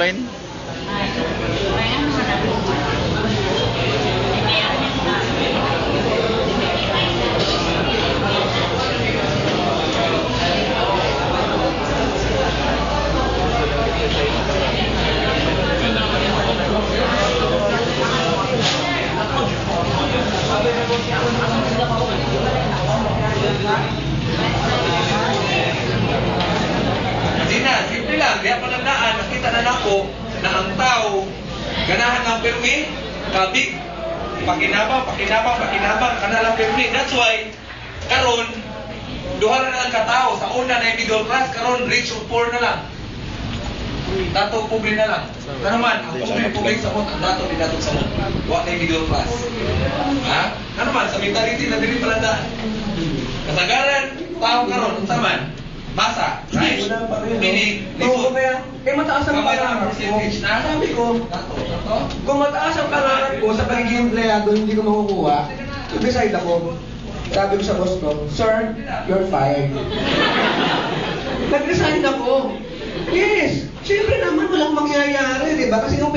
offline? Hindi na, simple lang. Di ako nagdaan, nakita na ako na ang tao, ganahan ng permi, kabig, pakinabang, kanalang permi. That's why, karon, duha na lang katao. Sa una na yung middle class, karon rich or poor na lang. Dato pobre na lang. Ano man, ang pobre sa mot, ang dato di dato sa mot. Wa na yung middle class. Ha? Ano man, sa mentality na dili palandaan. Kasagaran, tao karon, unsa man? Masa, right? Meaning, Oo, kaya, mataas ang kamay pangarap ang percentage ko. na. Sabi ko, Dato. kung mataas ang pangarap ko sa pagiging empleyado, hindi ko makukuha, decide ako. Sabi ko sa boss ko, Sir, you're fired. Nag-resign ako. Yes, siyempre naman walang mangyayari, di ba? Kasi ang